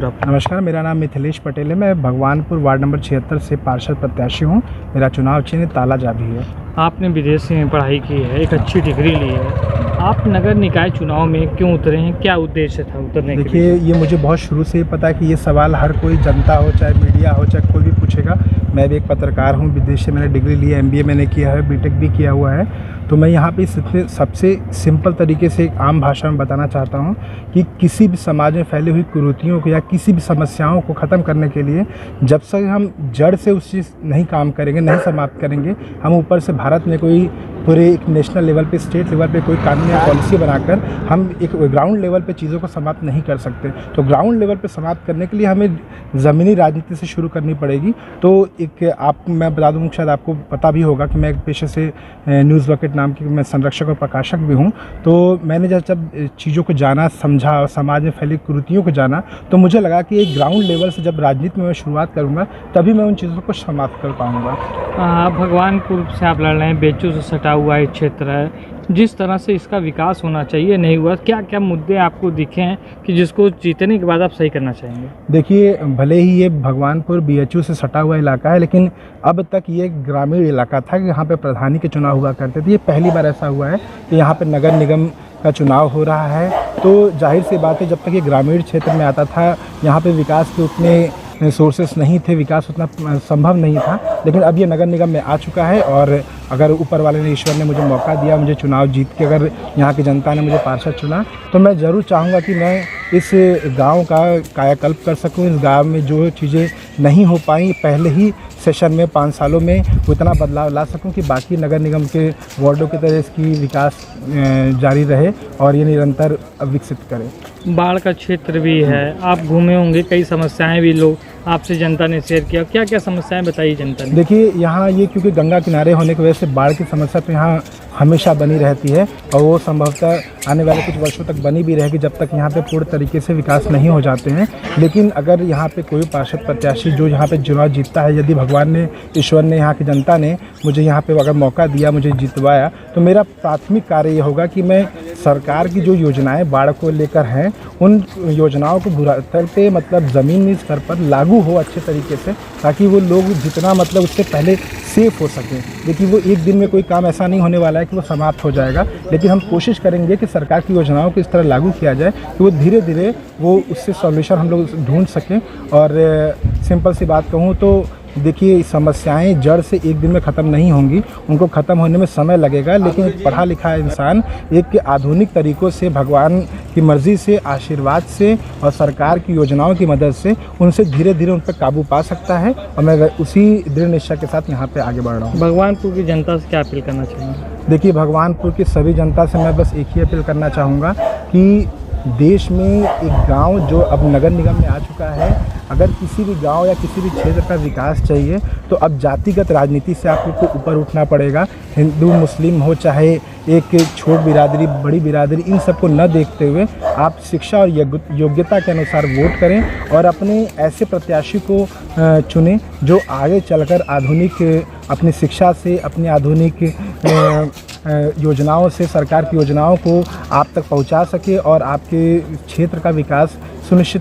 पूरा अपना। नमस्कार, मेरा नाम मिथिलेश पटेल है। मैं भगवानपुर वार्ड नंबर 76 से पार्षद प्रत्याशी हूँ। मेरा चुनाव चिन्ह तालाजा भी है। आपने विदेश में पढ़ाई की है, एक अच्छी डिग्री ली है, आप नगर निकाय चुनाव में क्यों उतरे हैं? क्या उद्देश्य था उतरने के? देखिए, ये मुझे बहुत शुरू से ही पता है कि ये सवाल हर कोई जनता हो, चाहे मीडिया हो, चाहे कोई भी पूछेगा। मैं भी एक पत्रकार हूँ, विदेश से मैंने डिग्री ली है, MBA मैंने किया है, बीटेक भी किया हुआ है। तो मैं यहाँ पे सबसे सिंपल तरीके से एक आम भाषा में बताना चाहता हूँ कि किसी भी समाज में फैली हुई कुरीतियों को या किसी भी समस्याओं को ख़त्म करने के लिए जब तक हम जड़ से उस चीज़ नहीं काम करेंगे, नहीं समाप्त करेंगे, हम ऊपर से भारत में कोई पूरे एक नेशनल लेवल पे, स्टेट लेवल पे कोई कानून या पॉलिसी बनाकर हम एक ग्राउंड लेवल पे चीज़ों को समाप्त नहीं कर सकते। तो ग्राउंड लेवल पे समाप्त करने के लिए हमें ज़मीनी राजनीति से शुरू करनी पड़ेगी। तो मैं बता दूँ, शायद आपको पता भी होगा कि मैं एक पेशे से न्यूज़ बकेट नाम की मैं संरक्षक और प्रकाशक भी हूँ। तो मैंने जब चीज़ों को जाना, समझा और समाज में फैली कुरीतियों को जाना, तो मुझे लगा कि एक ग्राउंड लेवल से जब राजनीति में मैं शुरुआत करूँगा तभी मैं उन चीज़ों को समाप्त कर पाऊँगा। भगवानपुर से आप लड़ रहे हैं, बेचू से सटा हुआ एक क्षेत्र है, जिस तरह से इसका विकास होना चाहिए नहीं हुआ, क्या क्या मुद्दे आपको दिखे हैं कि जिसको जीतने के बाद आप सही करना चाहेंगे? देखिए, भले ही ये भगवानपुर BHU से सटा हुआ इलाका है, लेकिन अब तक ये ग्रामीण इलाका था कि यहाँ पे प्रधानी के चुनाव हुआ करते थे। ये पहली बार ऐसा हुआ है कि यहाँ पे नगर निगम का चुनाव हो रहा है। तो जाहिर सी बात है, जब तक ये ग्रामीण क्षेत्र में आता था, यहाँ पे विकास के उतने सोर्सेस नहीं थे, विकास उतना संभव नहीं था। लेकिन अब ये नगर निगम में आ चुका है और अगर ऊपर वाले ने, ईश्वर ने मुझे मौका दिया, मुझे चुनाव जीत के अगर यहाँ की जनता ने मुझे पार्षद चुना, तो मैं ज़रूर चाहूँगा कि मैं इस गांव का कायाकल्प कर सकूँ। इस गांव में जो चीज़ें नहीं हो पाई पहले ही सेशन में 5 सालों में, उतना बदलाव ला सकूं कि बाकी नगर निगम के वार्डों की तरह इसकी विकास जारी रहे और ये निरंतर विकसित करे। बाढ़ का क्षेत्र भी है, आप घूमे होंगे, कई समस्याएं भी लोग आपसे जनता ने शेयर किया, क्या क्या समस्याएं बताई जनता ने? देखिए, यहाँ ये क्योंकि गंगा किनारे होने की वजह से बाढ़ की समस्या तो यहाँ हमेशा बनी रहती है और वो संभवतः आने वाले कुछ वर्षों तक बनी भी रहेगी जब तक यहाँ पे पूर्ण तरीके से विकास नहीं हो जाते हैं। लेकिन अगर यहाँ पे कोई पार्षद प्रत्याशी जो यहाँ पे चुनाव जीतता है, यदि भगवान ने, ईश्वर ने, यहाँ की जनता ने मुझे यहाँ पे अगर मौका दिया, मुझे जितवाया, तो मेरा प्राथमिक कार्य ये होगा कि मैं सरकार की जो योजनाएं बाढ़ को लेकर हैं, उन योजनाओं को धरातल पे, मतलब ज़मीनी स्तर पर लागू हो अच्छे तरीके से, ताकि वो लोग जितना मतलब उससे पहले सेफ हो सकें। देखिए, वो एक दिन में कोई काम ऐसा नहीं होने वाला है कि वो समाप्त हो जाएगा, लेकिन हम कोशिश करेंगे कि सरकार की योजनाओं को इस तरह लागू किया जाए कि वो धीरे धीरे वो उससे सॉल्यूशन हम लोग ढूंढ सकें। और सिंपल सी बात कहूँ तो देखिए, समस्याएं जड़ से एक दिन में ख़त्म नहीं होंगी, उनको ख़त्म होने में समय लगेगा। लेकिन एक पढ़ा लिखा इंसान एक आधुनिक तरीक़ों से, भगवान की मर्ज़ी से, आशीर्वाद से और सरकार की योजनाओं की मदद से उनसे धीरे धीरे उन पर काबू पा सकता है। और मैं उसी दृढ़ निश्चय के साथ यहाँ पे आगे बढ़ रहा हूँ। भगवानपुर की जनता से क्या अपील करना चाहेंगे? देखिए, भगवानपुर की सभी जनता से मैं बस एक ही अपील करना चाहूँगा कि देश में एक गांव जो अब नगर निगम में आ चुका है, अगर किसी भी गांव या किसी भी क्षेत्र का विकास चाहिए तो अब जातिगत राजनीति से आप लोग को ऊपर उठना पड़ेगा। हिंदू मुस्लिम हो, चाहे एक छोट बिरादरी, बड़ी बिरादरी, इन सबको न देखते हुए आप शिक्षा और योग्यता के अनुसार वोट करें और अपने ऐसे प्रत्याशी को चुनें जो आगे चलकर आधुनिक अपनी शिक्षा से, अपनी आधुनिक योजनाओं से, सरकार की योजनाओं को आप तक पहुंचा सके और आपके क्षेत्र का विकास सुनिश्चित